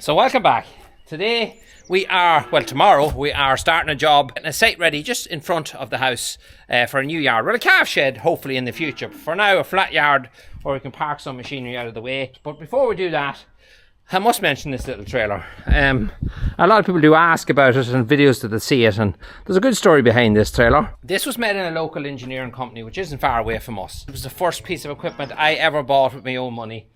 So welcome back. Today we are, well tomorrow, we are starting a job, getting a site ready just in front of the house for a new yard. Well, a calf shed hopefully in the future. But for now, a flat yard where we can park some machinery out of the way. But before we do that, I must mention this little trailer. A lot of people do ask about it in videos that they see it, and there's a good story behind this trailer. This was made in a local engineering company which isn't far away from us. It was the first piece of equipment I ever bought with my own money.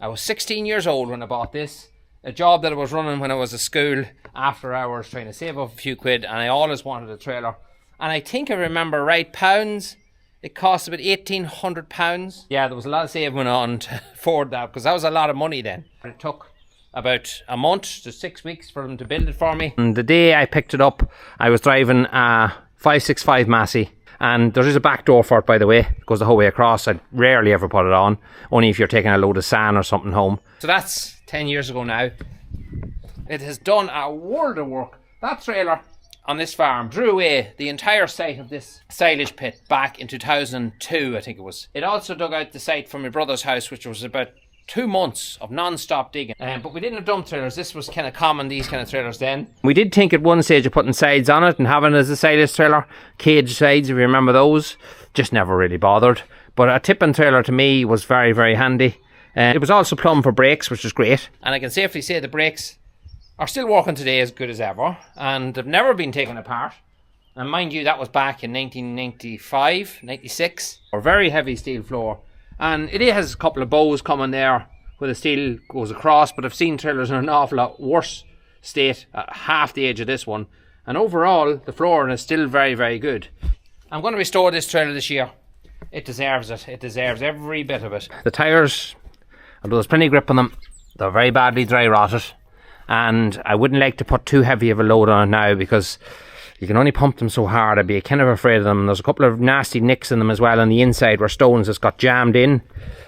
I was 16 years old when I bought this. A job that I was running when I was at school after hours, trying to save up a few quid, and I always wanted a trailer. And I think I remember right, pounds, it cost about £1,800. Yeah, there was a lot of saving on to afford that, because that was a lot of money then. It took about a month to 6 weeks for them to build it for me. And the day I picked it up, I was driving a 565 Massey. And there is a back door for it, by the way. It goes the whole way across. I rarely ever put it on, only if you're taking a load of sand or something home. So that's 10 years ago now. It has done a world of work. That trailer on this farm drew away the entire site of this silage pit back in 2002, I think it was. It also dug out the site from my brother's house, which was about 2 months of non-stop digging. But we didn't have dump trailers. This was kind of common, these kind of trailers then. We did think at one stage of putting sides on it and having it as a silage trailer. Cage sides, if you remember those. Just never really bothered. But a tipping trailer to me was very, very handy. It was also plumbed for brakes, which was great. And I can safely say the brakes are still working today as good as ever. And they've never been taken apart. And mind you, that was back in 1995, 96. A very heavy steel floor. And it has a couple of bows coming there where the steel goes across, but I've seen trailers in an awful lot worse state at half the age of this one. And overall, the flooring is still very, very good. I'm going to restore this trailer this year. It deserves it. It deserves every bit of it. The tyres, although there's plenty of grip on them, they're very badly dry rotted. And I wouldn't like to put too heavy of a load on it now, because you can only pump them so hard. I'd be kind of afraid of them. There's a couple of nasty nicks in them as well on the inside where stones has got jammed in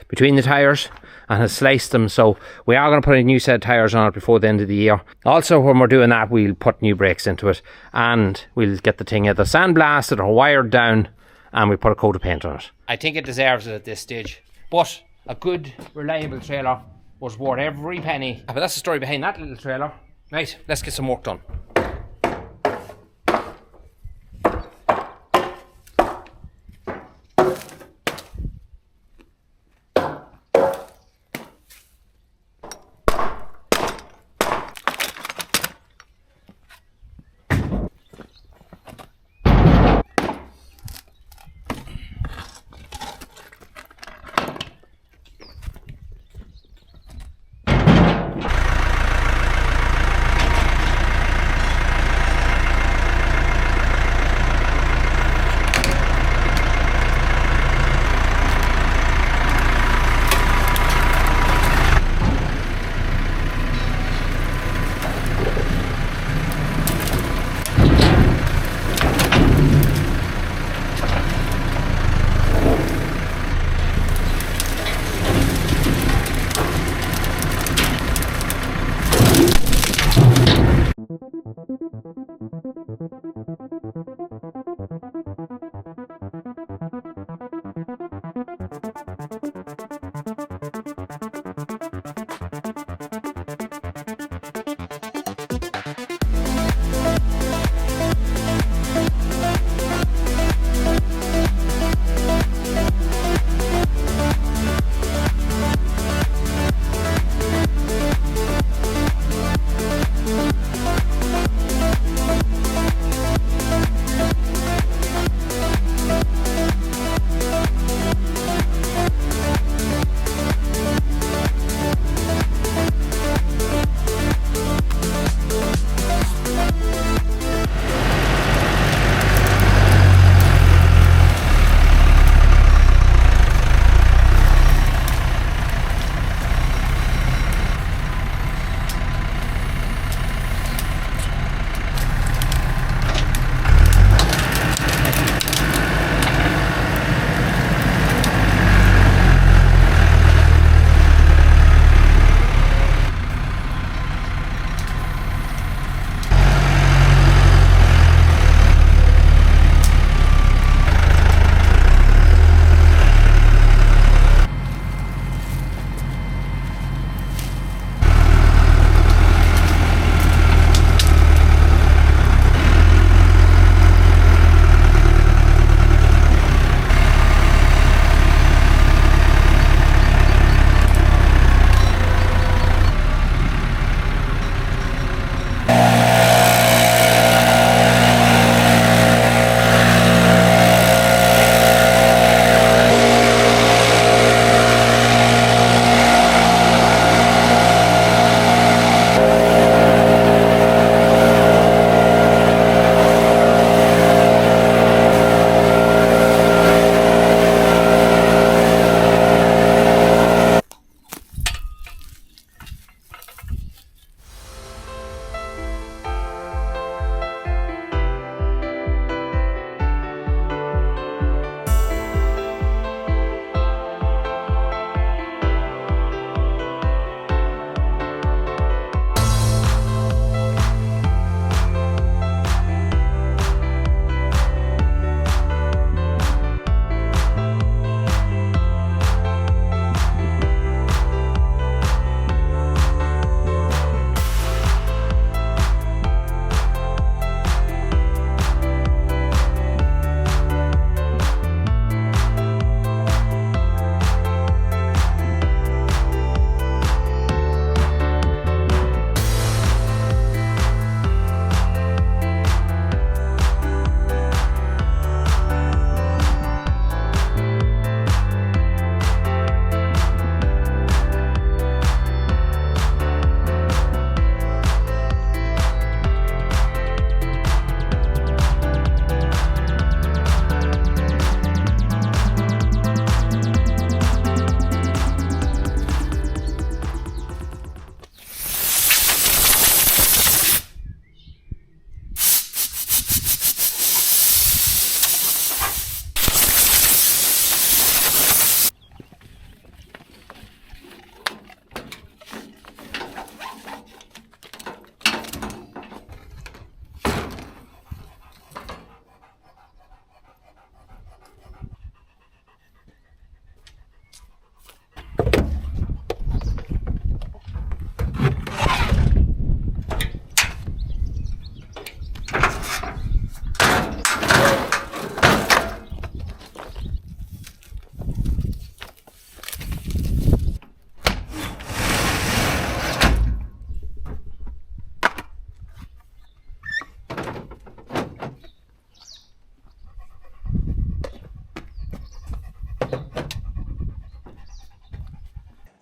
between the tyres and has sliced them. So we are going to put a new set of tyres on it before the end of the year. Also, when we're doing that, we'll put new brakes into it, and we'll get the thing either sandblasted or wired down, and we put a coat of paint on it. I think it deserves it at this stage. But a good, reliable trailer was worth every penny. But that's the story behind that little trailer. Right, let's get some work done.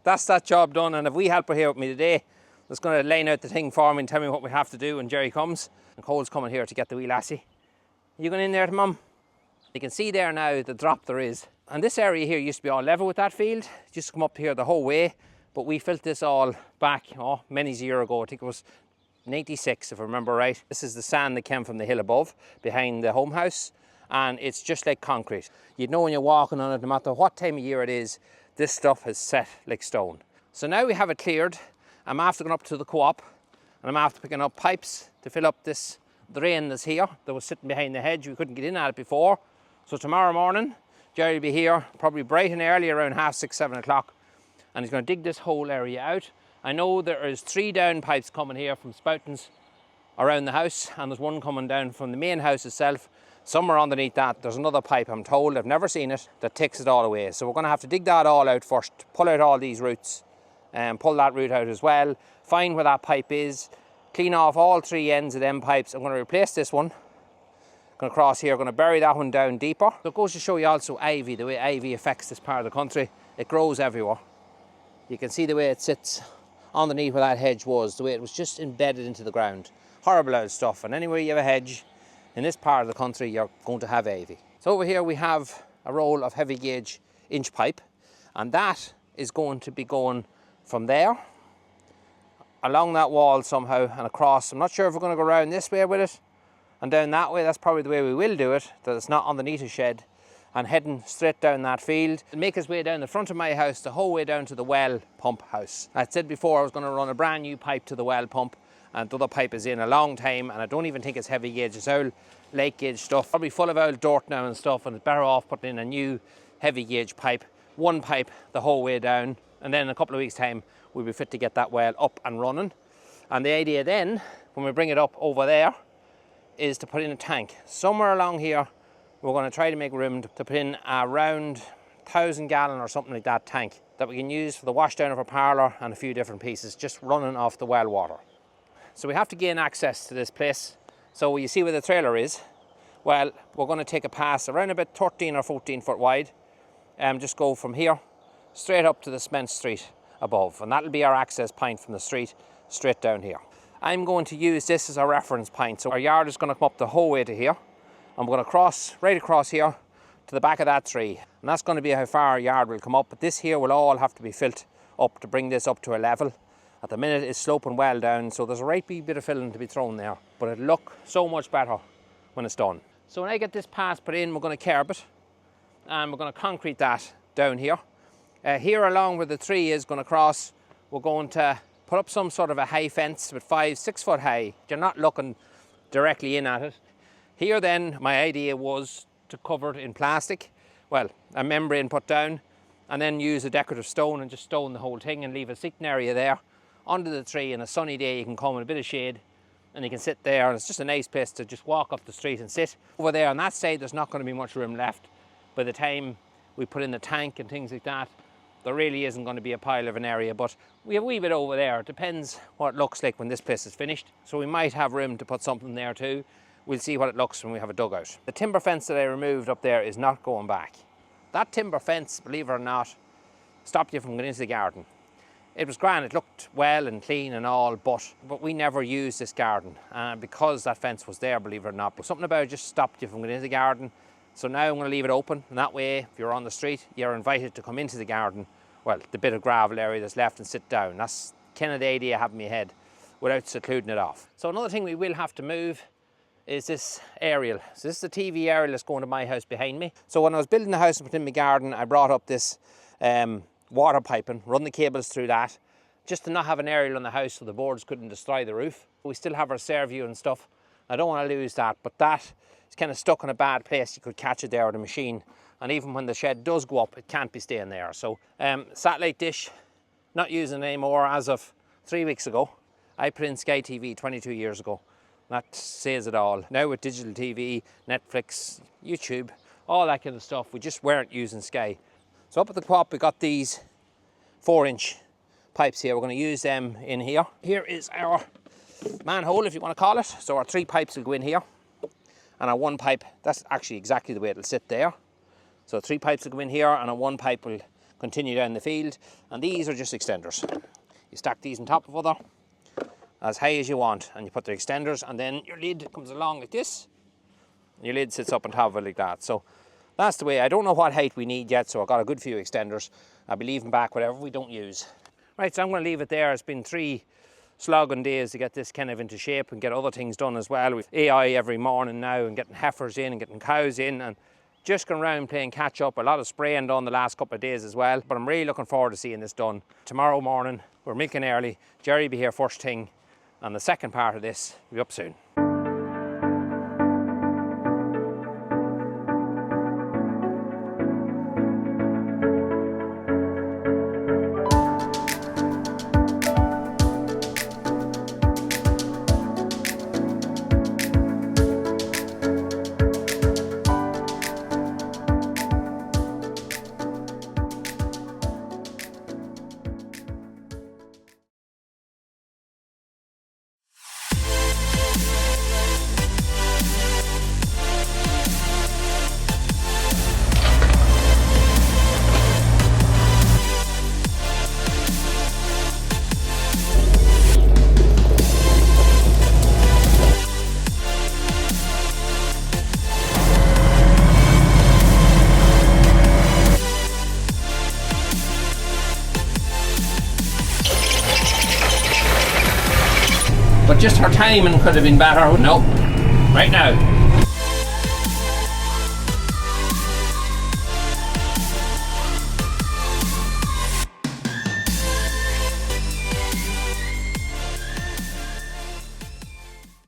that's that job done. And if we help her here with me today, that's going to line out the thing for me and tell me what we have to do when Jerry comes. And Cole's coming here to get the wee lassie. You going in there to Mum? You can see there now the drop there is. And this area here used to be all level with that field. Just come up here the whole way. But we filled this all back, many years ago. I think it was 96 if I remember right. This is the sand that came from the hill above, behind the home house. And it's just like concrete. You'd know when you're walking on it, no matter what time of year it is, this stuff is set like stone. So now we have it cleared. I'm after going up to the co-op and I'm after picking up pipes to fill up this drain that's here that was sitting behind the hedge. We couldn't get in at it before. So tomorrow morning, Jerry will be here, probably bright and early, around 6:30, 7 o'clock. And he's going to dig this whole area out. I know there is 3 down pipes coming here from spoutings around the house, and there's one coming down from the main house itself. Somewhere underneath that, there's another pipe, I'm told, I've never seen it, that takes it all away. So we're going to have to dig that all out first, pull out all these roots, and pull that root out as well, find where that pipe is, clean off all 3 ends of them pipes. I'm going to replace this one. Going to cross here, going to bury that one down deeper. So it goes to show you also ivy, the way ivy affects this part of the country. It grows everywhere. You can see the way it sits underneath where that hedge was, the way it was just embedded into the ground. Horrible old stuff. And anywhere you have a hedge in this part of the country, you're going to have ivy. So over here we have a roll of heavy gauge inch pipe, and that is going to be going from there along that wall somehow and across. I'm not sure if we're going to go around this way with it and down that way. That's probably the way we will do it, that it's not underneath a shed, and heading straight down that field and make his way down the front of my house the whole way down to the well pump house. I said before I was going to run a brand new pipe to the well pump, and the other pipe is in a long time, and I don't even think it's heavy gauge, it's old lake gauge stuff, probably full of old dirt now and stuff, and it's better off putting in a new heavy gauge pipe, one pipe the whole way down, and then in a couple of weeks time we'll be fit to get that well up and running. And the idea then, when we bring it up over there, is to put in a tank somewhere along here. We're going to try to make room to put in around 1,000 gallon or something like that tank that we can use for the wash down of our parlour and a few different pieces, just running off the well water. So we have to gain access to this place. So you see where the trailer is? Well, we're going to take a pass around about 13 or 14 foot wide and just go from here straight up to the cement street above, and that'll be our access point from the street straight down here. I'm going to use this as a reference point. So our yard is going to come up the whole way to here. I'm going to cross right across here to the back of that tree, and that's going to be how far our yard will come up. But this here will all have to be filled up to bring this up to a level. At the minute it's sloping well down, so there's a right wee bit of filling to be thrown there, but it'll look so much better when it's done. So when I get this pass put in, we're going to kerb it, and we're going to concrete that down here. Here along where the tree is going to cross, we're going to put up some sort of a high fence with 5-6 foot high. You're not looking directly in at it. Here then, my idea was to cover it in plastic, well, a membrane put down, and then use a decorative stone and just stone the whole thing and leave a sitting area there under the tree. On a sunny day you can come in a bit of shade and you can sit there, and it's just a nice place to just walk up the street and sit. Over there on that side there's not going to be much room left. By the time we put in the tank and things like that, there really isn't going to be a pile of an area, but we have a wee bit over there. It depends what it looks like when this place is finished, so we might have room to put something there too. We'll see what it looks when we have a dugout. The timber fence that I removed up there is not going back. That timber fence, believe it or not, stopped you from going into the garden. It was grand, it looked well and clean and all, but we never used this garden because that fence was there, believe it or not. But something about it just stopped you from going into the garden. So now I'm going to leave it open, and that way, if you're on the street, you're invited to come into the garden, well, the bit of gravel area that's left, and sit down. That's kind of the idea I have in my head, without secluding it off. So another thing we will have to move is this aerial. So this is the TV aerial that's going to my house behind me. So when I was building the house and putting in my garden, I brought up this water piping, run the cables through that, just to not have an aerial on the house so the boards couldn't destroy the roof. We still have our Fairview and stuff. I don't want to lose that, but that is kind of stuck in a bad place. You could catch it there with a machine, and even when the shed does go up, it can't be staying there. So satellite dish, not using it anymore as of 3 weeks ago. I put in Sky TV 22 years ago. That says it all. Now with digital TV, Netflix, YouTube, all that kind of stuff, we just weren't using Sky. So up at the top we got these 4-inch pipes here. We're going to use them in here. Here is our manhole, if you want to call it. So our 3 pipes will go in here, and our 1 pipe, that's actually exactly the way it'll sit there. So 3 pipes will go in here, and our 1 pipe will continue down the field. And these are just extenders. You stack these on top of other as high as you want, and you put the extenders, and then your lid comes along like this, and your lid sits up on top of it like that. So that's the way. I don't know what height we need yet, so I've got a good few extenders. I'll be leaving back whatever we don't use. Right, so I'm going to leave it there. It's been 3 slogging days to get this kind of into shape and get other things done as well. We've AI every morning now, and getting heifers in and getting cows in, and just going around playing catch up. A lot of spraying done the last couple of days as well, but I'm really looking forward to seeing this done. Tomorrow morning, we're milking early. Jerry will be here first thing, and the second part of this will be up soon. But just her timing could have been better. No, right now.